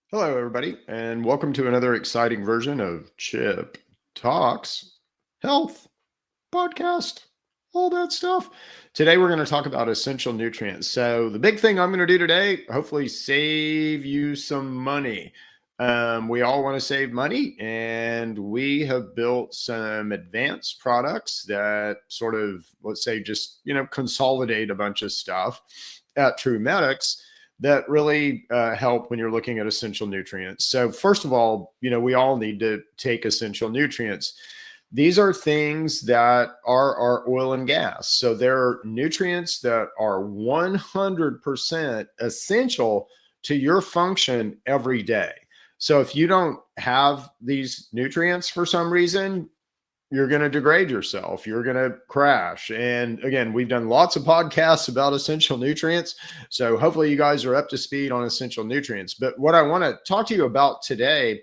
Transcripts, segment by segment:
Hello, everybody, and welcome to another exciting version of Chip Talks Health Podcast, all that stuff. Today, we're going to talk about essential nutrients. So, the big thing I'm going to do today, hopefully, save you some money. We all want to save money, and we have built some advanced products that sort of, let's say, just consolidate a bunch of stuff at True Medics that really help when you're looking at essential nutrients. So, first of all, we all need to take essential nutrients. These are things that are our oil and gas. So, they're nutrients that are 100% essential to your function every day. So, if you don't have these nutrients for some reason, you're going to degrade yourself. You're going to crash. And again, we've done lots of podcasts about essential nutrients. So hopefully you guys are up to speed on essential nutrients. But what I want to talk to you about today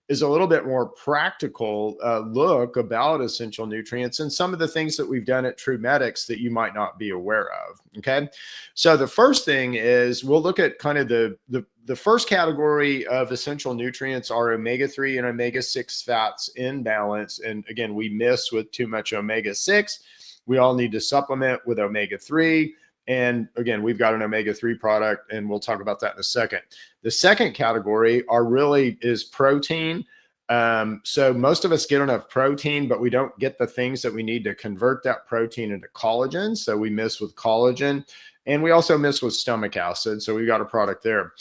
is a little bit more practical look about essential nutrients and some of the things that we've done at True Medics that you might not be aware of. Okay. So the first thing is we'll look at kind of the first category of essential nutrients are omega-3 and omega-6 fats in balance. And again, we miss with too much omega-6. We all need to supplement with omega-3. And again, we've got an omega-3 product, and we'll talk about that in a second. The second category is protein. So most of us get enough protein, but we don't get the things that we need to convert that protein into collagen. So we miss with collagen, and we also miss with stomach acid. So we've got a product there.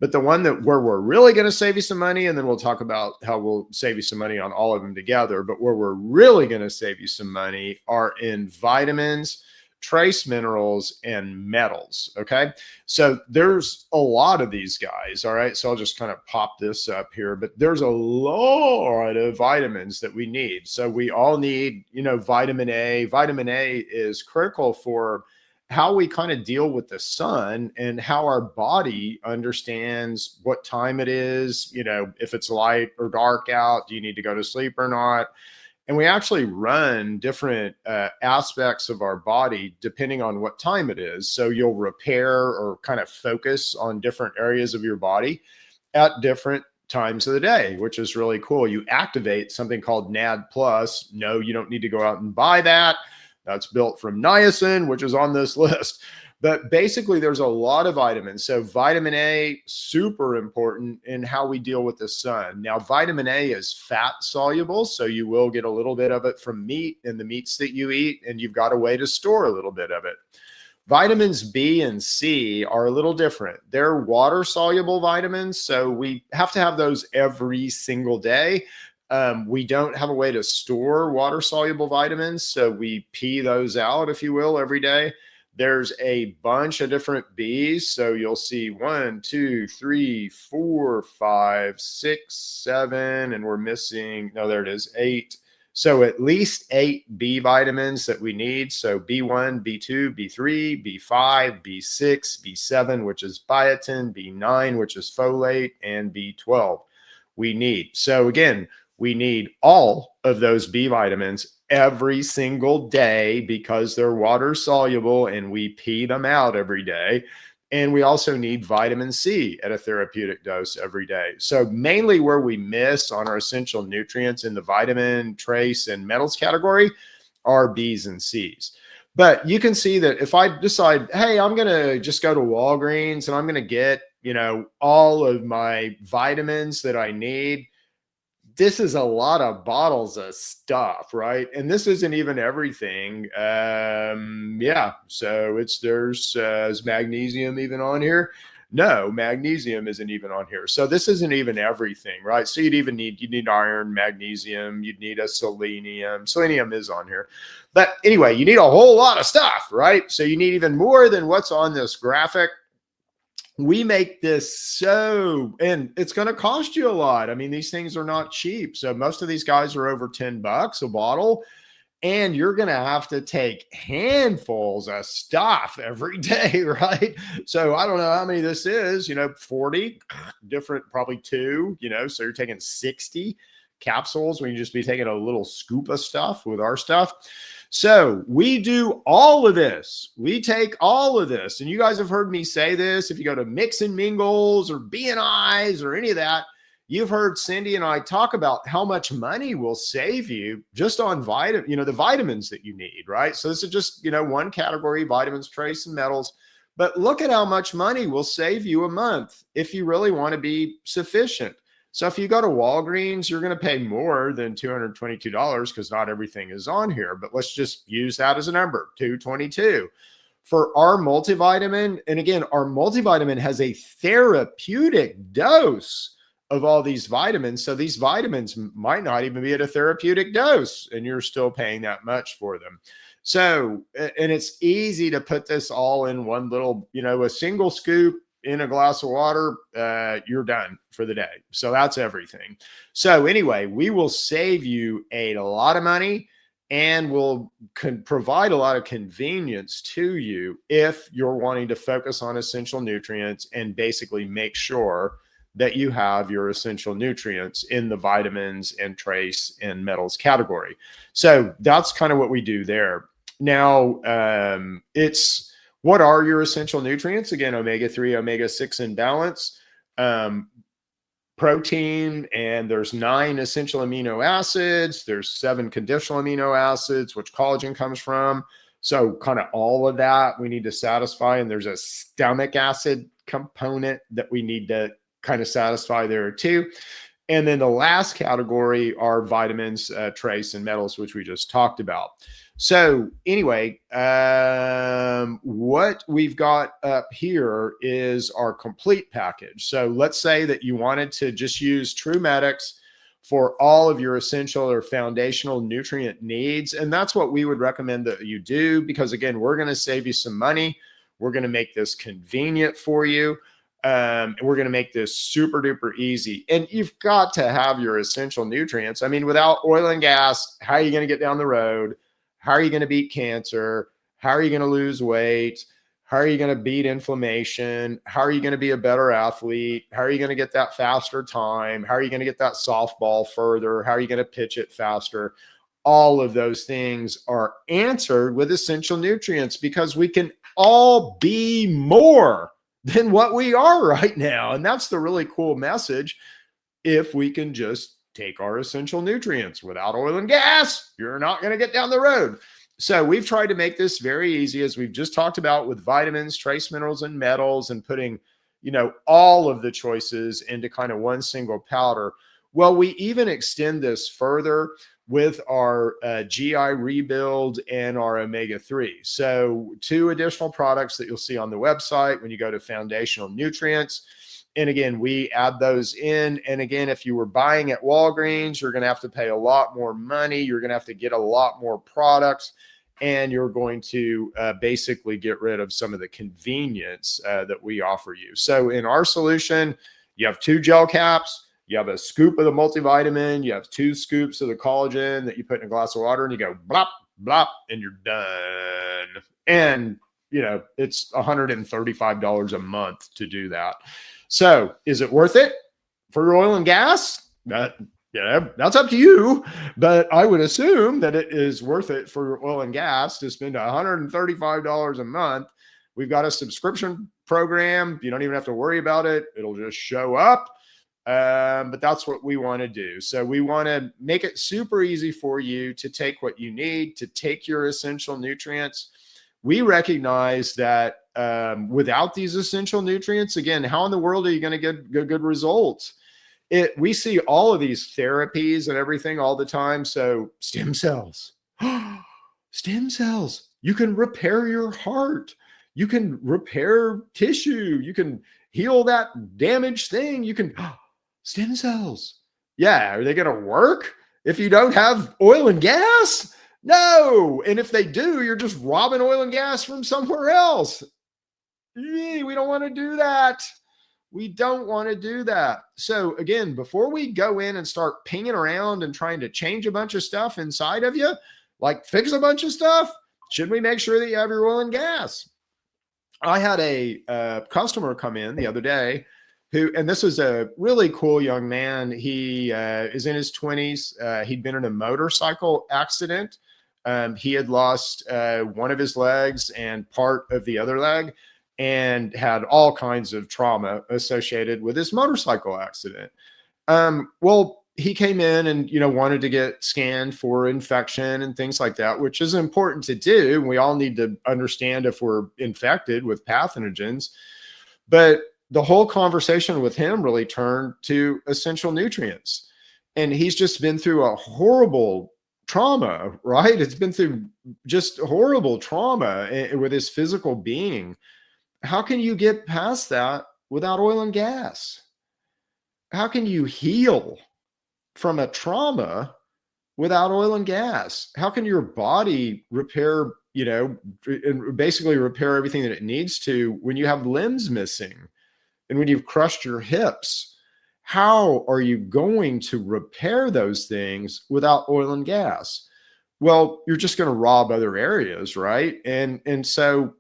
But the one where we're really going to save you some money, and then we'll talk about how we'll save you some money on all of them together, but where we're really going to save you some money are in vitamins, trace minerals, and metals. Okay. So there's a lot of these guys. All right. So I'll just kind of pop this up here, but there's a lot of vitamins that we need. So we all need, vitamin A. Vitamin A is critical for how we kind of deal with the sun and how our body understands what time it is, if it's light or dark out, do you need to go to sleep or not? And we actually run different aspects of our body depending on what time it is. So you'll repair or kind of focus on different areas of your body at different times of the day, which is really cool. You activate something called NAD+. No, you don't need to go out and buy that. That's built from niacin, which is on this list. But basically, there's a lot of vitamins. So vitamin A, super important in how we deal with the sun. Now, vitamin A is fat soluble, so you will get a little bit of it from meat and the meats that you eat, and you've got a way to store a little bit of it. Vitamins B and C are a little different. They're water soluble vitamins, so we have to have those every single day. We don't have a way to store water soluble vitamins, so we pee those out, if you will, every day. There's a bunch of different Bs. So you'll see 1, 2, 3, 4, 5, 6, 7, and we're missing, no, there it is, 8. So at least 8 B vitamins that we need. So B1, B2, B3, B5, B6, B7, which is biotin, B9, which is folate, and B12 we need. So again, we need all of those B vitamins every single day because they're water soluble and we pee them out every day. And we also need vitamin C at a therapeutic dose every day. So mainly where we miss on our essential nutrients in the vitamin, trace, and metals category are B's and C's. But you can see that if I decide, hey, I'm going to just go to Walgreens and I'm going to get, all of my vitamins that I need, this is a lot of bottles of stuff, right? And this isn't even everything. Yeah. So is magnesium even on here? No, magnesium isn't even on here. So this isn't even everything, right? So you need iron, magnesium, you'd need a selenium. Selenium is on here. But anyway, you need a whole lot of stuff, right? So you need even more than what's on this graphic. We make this and it's going to cost you a lot. I mean, these things are not cheap. So most of these guys are over $10 a bottle, and you're going to have to take handfuls of stuff every day, right? So I don't know how many this is, 40 different, probably 2, so you're taking 60 capsules when you just be taking a little scoop of stuff with our stuff. So we do all of this. We take all of this. And you guys have heard me say this. If you go to Mix and Mingles or BNIs or any of that, you've heard Cindy and I talk about how much money will save you just on the vitamins that you need, right? So this is just, one category, vitamins, trace, and metals. But look at how much money will save you a month if you really want to be sufficient. So if you go to Walgreens, you're going to pay more than $222 because not everything is on here. But let's just use that as a number, $222. For our multivitamin, and again, our multivitamin has a therapeutic dose of all these vitamins. So these vitamins might not even be at a therapeutic dose, and you're still paying that much for them. So, and it's easy to put this all in one little, a single scoop in a glass of water, you're done for the day. So that's everything. So anyway, we will save you a lot of money and will provide a lot of convenience to you if you're wanting to focus on essential nutrients and basically make sure that you have your essential nutrients in the vitamins and trace and metals category. So that's kind of what we do there. Now, what are your essential nutrients? Again, omega-3, omega-6 in balance, protein, and there's 9 essential amino acids. There's 7 conditional amino acids, which collagen comes from. So kind of all of that we need to satisfy. And there's a stomach acid component that we need to kind of satisfy there too. And then the last category are vitamins, trace, and metals, which we just talked about. So anyway, what we've got up here is our complete package. So let's say that you wanted to just use TrueMedix for all of your essential or foundational nutrient needs. And that's what we would recommend that you do, because again, we're going to save you some money. We're going to make this convenient for you. We're going to make this super duper easy. And you've got to have your essential nutrients. I mean, without oil and gas, how are you going to get down the road? How are you going to beat cancer? How are you going to lose weight? How are you going to beat inflammation? How are you going to be a better athlete? How are you going to get that faster time? How are you going to get that softball further? How are you going to pitch it faster? All of those things are answered with essential nutrients, because we can all be more than what we are right now. And that's the really cool message. If we can just take our essential nutrients without oil and gas, you're not going to get down the road. So we've tried to make this very easy, as we've just talked about, with vitamins, trace minerals, and metals, and putting, all of the choices into kind of one single powder. Well, we even extend this further with our GI Rebuild and our omega-3. So 2 additional products that you'll see on the website when you go to foundational nutrients. And again, we add those in. And again, if you were buying at Walgreens, you're going to have to pay a lot more money. You're going to have to get a lot more products, and you're going to basically get rid of some of the convenience that we offer you. So in our solution, you have 2 gel caps, you have a scoop of the multivitamin, you have 2 scoops of the collagen that you put in a glass of water, and you go blop, blop, and you're done. And, it's $135 a month to do that. So is it worth it for oil and gas? That's up to you. But I would assume that it is worth it for oil and gas to spend $135 a month. We've got a subscription program. You don't even have to worry about it. It'll just show up. But that's what we want to do. So we want to make it super easy for you to take what you need, to take your essential nutrients. We recognize that without these essential nutrients, again, how in the world are you going to get good results? We see all of these therapies and everything all the time. So stem cells, stem cells, you can repair your heart. You can repair tissue. You can heal that damaged thing. You can stem cells. Yeah. Are they going to work if you don't have oil and gas? No. And if they do, you're just robbing oil and gas from somewhere else. We don't want to do that. We don't want to do that. So again, before we go in and start pinging around and trying to change a bunch of stuff inside of you, like fix a bunch of stuff, should we make sure that you have your oil and gas? I had a customer come in the other day and this was a really cool young man. He is in his 20s. He'd been in a motorcycle accident. He had lost one of his legs and part of the other leg, and had all kinds of trauma associated with his motorcycle accident. Well, he came in and, wanted to get scanned for infection and things like that, which is important to do. We all need to understand if we're infected with pathogens. But the whole conversation with him really turned to essential nutrients. And he's just been through a horrible trauma, right? It's been through just horrible trauma with his physical being. How can you get past that without oil and gas? How can you heal from a trauma without oil and gas? How can your body repair, and basically repair everything that it needs to when you have limbs missing and when you've crushed your hips? How are you going to repair those things without oil and gas? Well, you're just going to rob other areas, right? And so,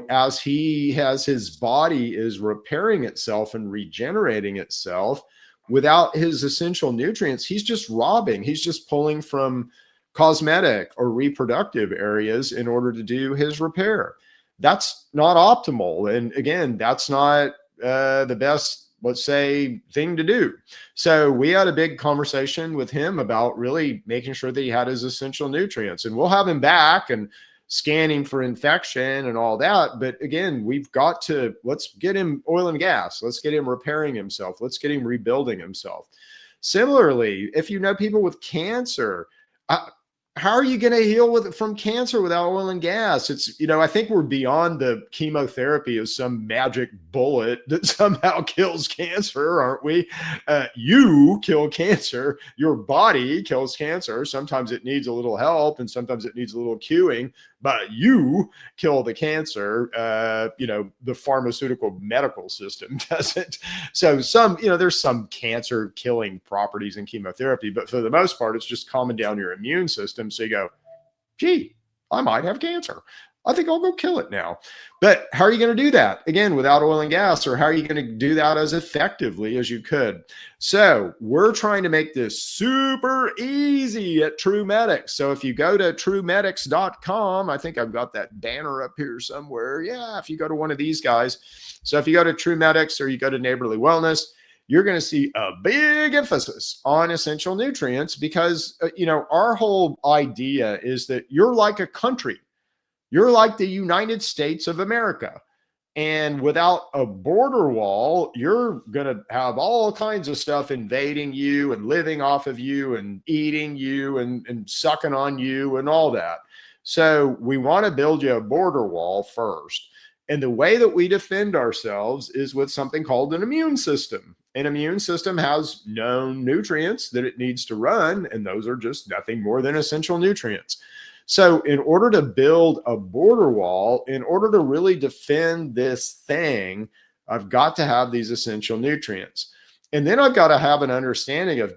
as his body is repairing itself and regenerating itself without his essential nutrients, he's just robbing. He's just pulling from cosmetic or reproductive areas in order to do his repair. That's not optimal. And again, that's not the best, let's say, thing to do. So we had a big conversation with him about really making sure that he had his essential nutrients, and we'll have him back and scanning for infection and all that. But again, let's get him oil and gas. Let's get him repairing himself. Let's get him rebuilding himself. Similarly, if you know people with cancer, how are you going to heal from cancer without oil and gas? It's, I think we're beyond the chemotherapy as some magic bullet that somehow kills cancer, aren't we? You kill cancer. Your body kills cancer. Sometimes it needs a little help and sometimes it needs a little cueing, but you kill the cancer. The pharmaceutical medical system doesn't. So there's some cancer killing properties in chemotherapy, but for the most part, it's just calming down your immune system. So you go, gee, I might have cancer. I think I'll go kill it now. But how are you going to do that? Again, without oil and gas, or how are you going to do that as effectively as you could? So we're trying to make this super easy at TrueMedix. So if you go to TrueMedix.com, I think I've got that banner up here somewhere. Yeah, if you go to one of these guys. So if you go to TrueMedix or you go to Neighborly Wellness, you're going to see a big emphasis on essential nutrients because, our whole idea is that you're like a country. You're like the United States of America. And without a border wall, you're going to have all kinds of stuff invading you and living off of you and eating you and sucking on you and all that. So we want to build you a border wall first. And the way that we defend ourselves is with something called an immune system. An immune system has known nutrients that it needs to run, and those are just nothing more than essential nutrients. So in order to build a border wall, in order to really defend this thing, I've got to have these essential nutrients. And then I've got to have an understanding of,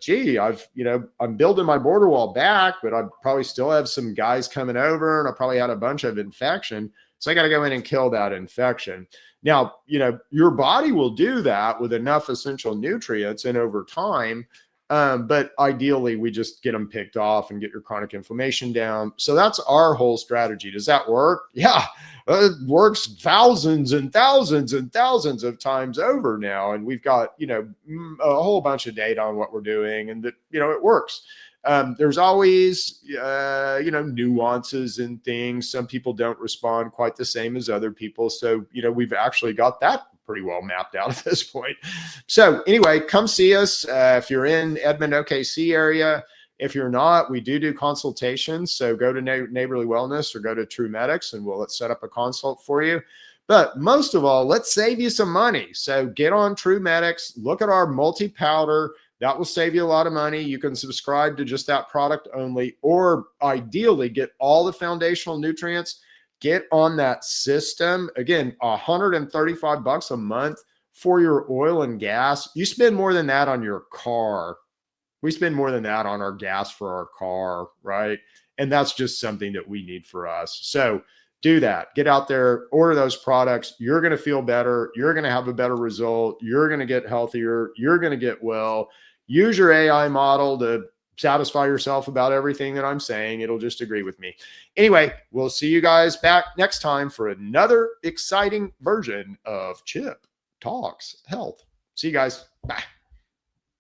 I'm building my border wall back, but I probably still have some guys coming over and I probably had a bunch of infection. So I got to go in and kill that infection. Now, your body will do that with enough essential nutrients and over time. But ideally, we just get them picked off and get your chronic inflammation down. So that's our whole strategy. Does that work? Yeah, it works thousands and thousands and thousands of times over now. And we've got, a whole bunch of data on what we're doing and that, it works. There's always, nuances and things. Some people don't respond quite the same as other people. So, we've actually got that pretty well mapped out at this point. So anyway, come see us if you're in Edmond, OKC area. If you're not, we do consultations. So go to Neighborly Wellness or go to TrueMedix and let's set up a consult for you. But most of all, let's save you some money. So get on TrueMedix, look at our multi-powder. That will save you a lot of money. You can subscribe to just that product only, or ideally get all the foundational nutrients. Get on that system. Again, $135 a month for your oil and gas. You spend more than that on your car. We spend more than that on our gas for our car, right? And that's just something that we need for us. So do that. Get out there, order those products. You're going to feel better. You're going to have a better result. You're going to get healthier. You're going to get well. Use your AI model to satisfy yourself about everything that I'm saying. It'll just agree with me. Anyway, we'll see you guys back next time for another exciting version of Chip Talks Health. See you guys. Bye.